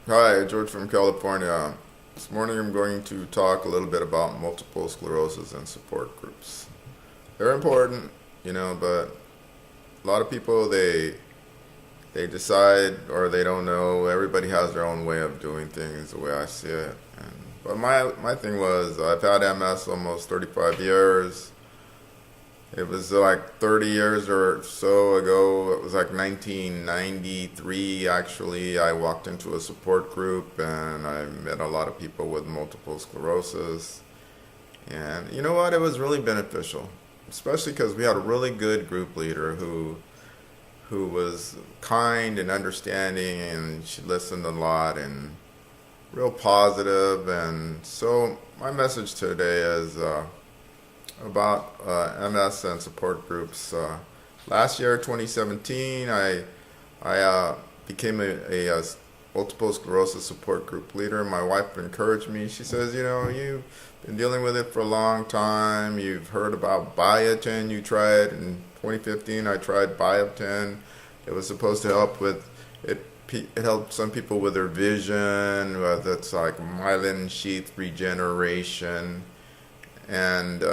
Hi, George from California. This morning I'm going to talk a little bit about multiple sclerosis and support groups. They're important, but a lot of people they decide or they don't know. Everybody has their own way of doing things, the way I see it. But my thing was I've had MS almost 35 years. It was like 30 years or so ago. It was like 1993, actually. I walked into a support group and I met a lot of people with multiple sclerosis. And you know what? It was really beneficial, especially because we had a really good group leader who was kind and understanding, and she listened a lot and real positive. And so my message today is about MS and support groups. Last year, 2017, I became a multiple sclerosis support group leader. My wife encouraged me. She says, you've been dealing with it for a long time. You've heard about biotin. You tried in 2015. I tried biotin. It was supposed to help with it. It helped some people with their vision. That's like myelin sheath regeneration, and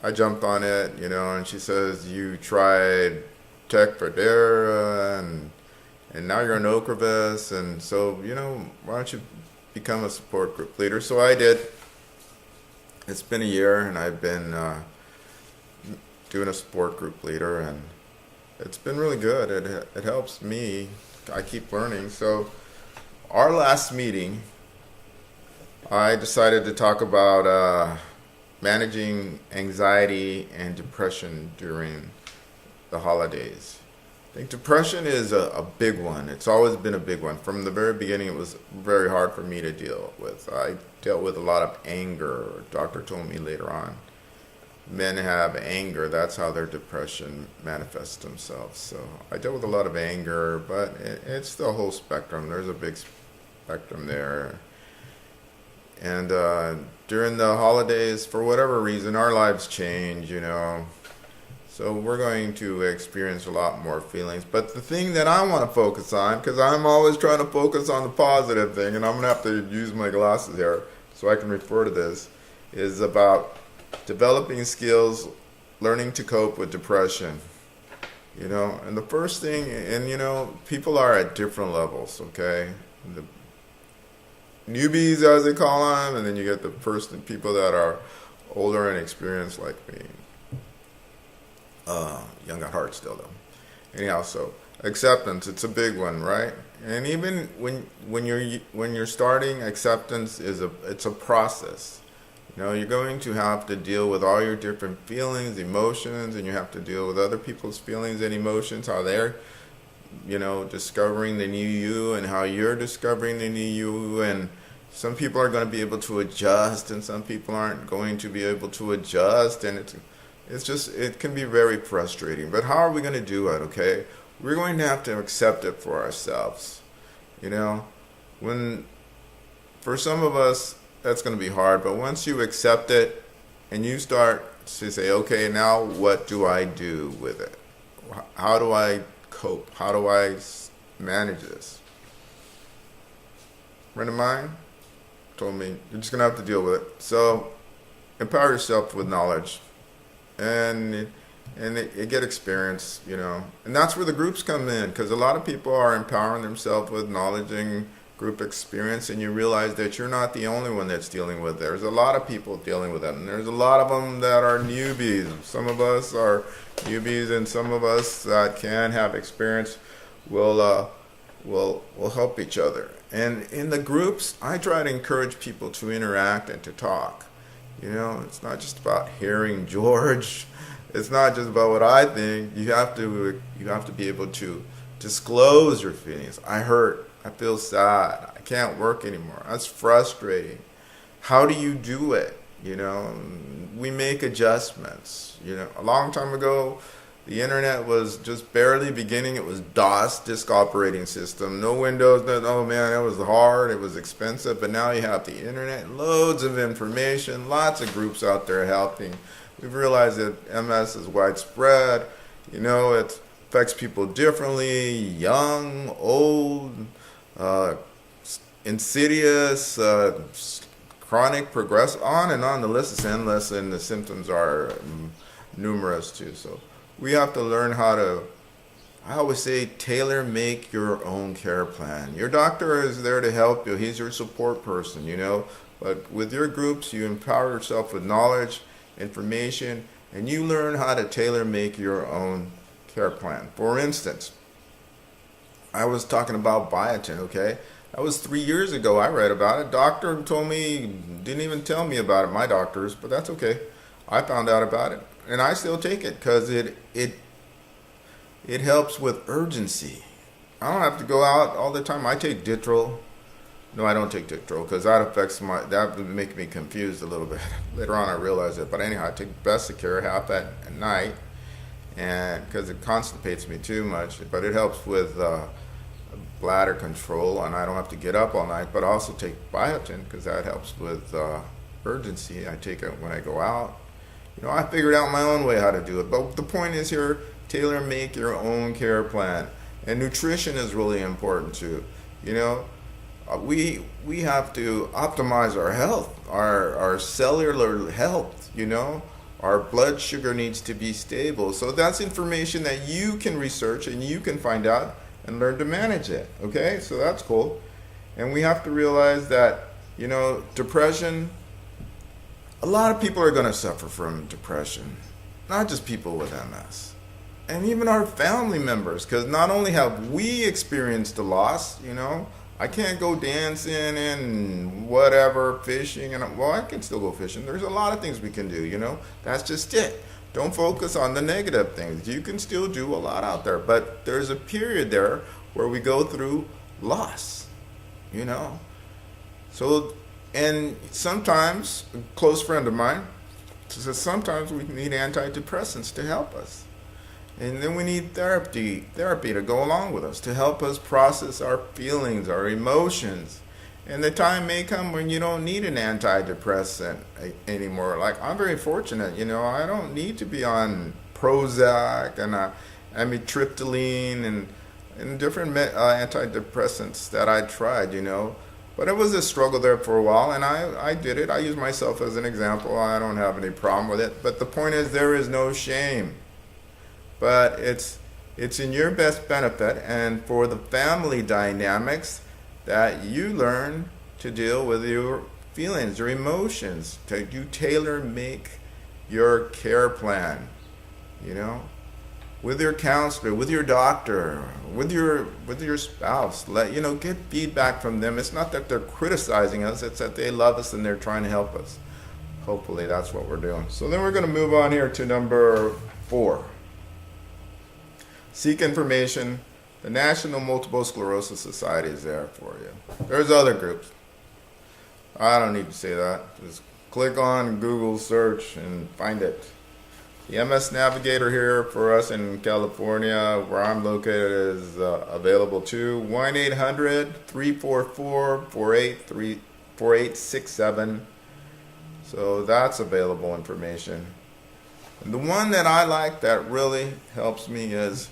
I jumped on it, and she says, you tried Tecfidera, and now you're on Ocrevus, and so, why don't you become a support group leader? So I did. It's been a year, and I've been doing a support group leader, and it's been really good. It helps me. I keep learning. So our last meeting, I decided to talk about managing anxiety and depression during the holidays. I think depression is a big one. It's always been a big one. From the very beginning, it was very hard for me to deal with. I dealt with a lot of anger. A doctor told me later on, men have anger. That's how their depression manifests themselves. So I dealt with a lot of anger, but it's the whole spectrum. There's a big spectrum there. And during the holidays, for whatever reason, our lives change, So we're going to experience a lot more feelings. But the thing that I want to focus on, because I'm always trying to focus on the positive thing, and I'm going to have to use my glasses here so I can refer to this, is about developing skills, learning to cope with depression. And the first thing, and people are at different levels, okay? The newbies, as they call them, and then you get the people that are older and experienced like me. Young at heart still though. Anyhow, so acceptance, it's a big one, right? And even when you're starting, acceptance it's a process. You're going to have to deal with all your different feelings, emotions, and you have to deal with other people's feelings and emotions, how they're discovering the new you and how you're discovering the new you. And some people are going to be able to adjust and some people aren't going to be able to adjust. And it can be very frustrating. But how are we going to do it, okay? We're going to have to accept it for ourselves. For some of us, that's going to be hard. But once you accept it and you start to say, okay, now what do I do with it? How do I cope? How do I manage this? A friend of mine told me, you're just going to have to deal with it. So empower yourself with knowledge and get experience, And that's where the groups come in, because a lot of people are empowering themselves with knowledge and group experience, and you realize that you're not the only one that's dealing with it. There's a lot of people dealing with it, and there's a lot of them that are newbies. Some of us are newbies, and some of us that can have experience will help each other. And in the groups, I try to encourage people to interact and to talk. It's not just about hearing George. It's not just about what I think. You have to be able to disclose your feelings. I hurt. I feel sad. I can't work anymore. That's frustrating. How do you do it? We make adjustments. A long time ago, the internet was just barely beginning. It was DOS, disk operating system. No Windows. Oh man, it was hard. It was expensive. But now you have the internet, loads of information, lots of groups out there helping. We've realized that MS is widespread. It affects people differently, young, old, insidious, chronic, progress, on and on. The list is endless, and the symptoms are numerous too. So we have to learn how to, I always say, tailor make your own care plan. Your doctor is there to help you. He's your support person, you know. But with your groups, you empower yourself with knowledge, information, and you learn how to tailor make your own care plan. For instance, I was talking about biotin, okay? That was 3 years ago. I read about it. Doctor told me, didn't even tell me about it, my doctors, but that's okay. I found out about it, and I still take it because it helps with urgency. I don't have to go out all the time. I take Ditrol. No, I don't take Ditrol because that would make me confused a little bit. Later on I realized it. But anyhow, I take Vesicare half at night, and because it constipates me too much. But it helps with bladder control, and I don't have to get up all night. But I also take biotin because that helps with urgency. I take it when I go out. You know, I figured out my own way how to do it. But the point is here, tailor make your own care plan. And nutrition is really important too. You know, we have to optimize our health, our cellular health, you know. Our blood sugar needs to be stable. So that's information that you can research and you can find out and learn to manage it, okay? So that's cool. And we have to realize that, you know, depression, a lot of people are going to suffer from depression, not just people with MS. And even our family members, because not only have we experienced the loss, you know, I can't go dancing and whatever, fishing, and well, I can still go fishing. There's a lot of things we can do, you know. That's just it. Don't focus on the negative things. You can still do a lot out there, but there's a period there where we go through loss, you know. So, and sometimes, a close friend of mine says sometimes we need antidepressants to help us. And then we need therapy to go along with us, to help us process our feelings, our emotions. And the time may come when you don't need an antidepressant anymore. Like, I'm very fortunate, you know, I don't need to be on Prozac and amitriptyline and different antidepressants that I tried, you know. But it was a struggle there for a while, and I did it. I use myself as an example. I don't have any problem with it. But the point is, there is no shame. But it's in your best benefit and for the family dynamics that you learn to deal with your feelings, your emotions. You tailor make your care plan, you know, with your counselor, with your doctor, with your spouse. Get feedback from them. It's not that they're criticizing us, it's that they love us and they're trying to help us. Hopefully that's what we're doing. So then we're going to move on here to number 4. Seek information. The National Multiple Sclerosis Society is there for you. There's other groups. I don't need to say that. Just click on Google search and find it. The MS Navigator here for us in California, where I'm located, is available too. 1-800-344-4867. So that's available information. And the one that I like that really helps me is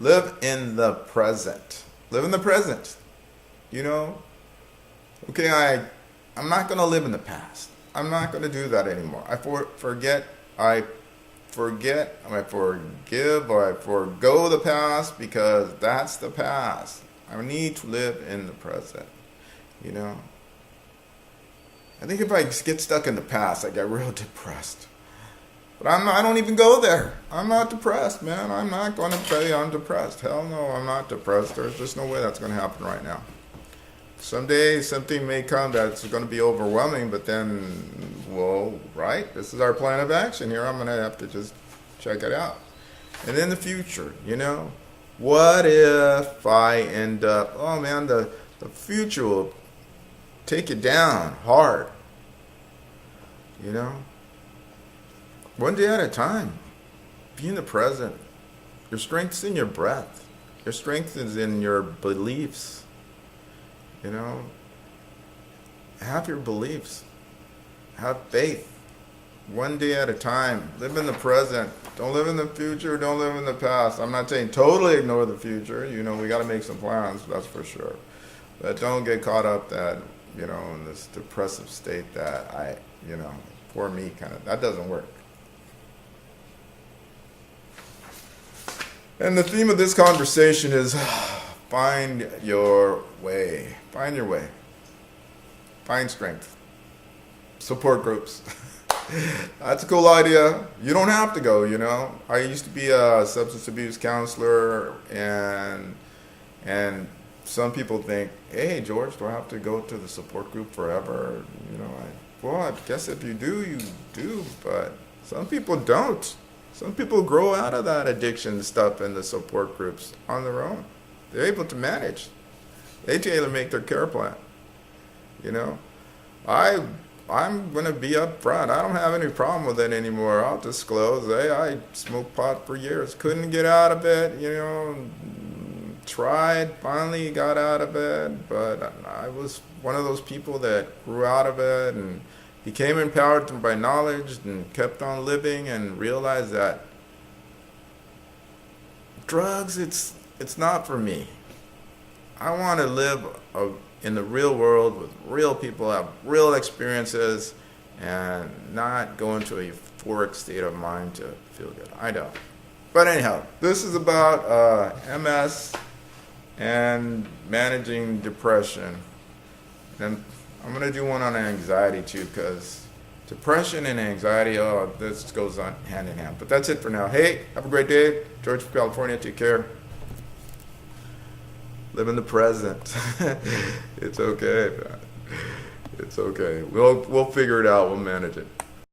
live in the present. Live in the present. You know? Okay, I'm not going to live in the past. I'm not going to do that anymore. I forgive, or I forgo the past because that's the past. I need to live in the present. You know? I think if I get stuck in the past, I get real depressed. But I don't even go there. I'm not depressed, man. I'm not going to tell you I'm depressed. Hell no, I'm not depressed. There's just no way that's going to happen right now. Someday something may come that's going to be overwhelming, but then, well, right? This is our plan of action here. I'm going to have to just check it out. And in the future, you know, what if I end up, oh man, the future will take you down hard, you know? One day at a time. Be in the present. Your strength's in your breath. Your strength is in your beliefs. You know, have your beliefs. Have faith. One day at a time. Live in the present. Don't live in the future. Don't live in the past. I'm not saying totally ignore the future. You know, we got to make some plans, that's for sure. But don't get caught up that, in this depressive state that poor me kind of, that doesn't work. And the theme of this conversation is find your way. Find your way. Find strength. Support groups. That's a cool idea. You don't have to go, I used to be a substance abuse counselor, and some people think, hey, George, do I have to go to the support group forever? I guess if you do, you do, but some people don't. Some people grow out of that addiction stuff in the support groups on their own. They're able to manage. They tailor make their care plan. I'm going to be upfront. I don't have any problem with it anymore. I'll disclose. Hey, I smoked pot for years. Couldn't get out of it, tried, finally got out of it. But I was one of those people that grew out of it and became empowered by knowledge and kept on living and realized that drugs, it's not for me. I want to live in the real world with real people, have real experiences, and not go into a euphoric state of mind to feel good. I don't. But anyhow, this is about MS and managing depression. And I'm going to do one on anxiety too, because depression and anxiety, this goes on hand in hand. But that's it for now. Hey, have a great day. George from California. Take care. Live in the present. It's okay, man. It's okay. We'll figure it out. We'll manage it.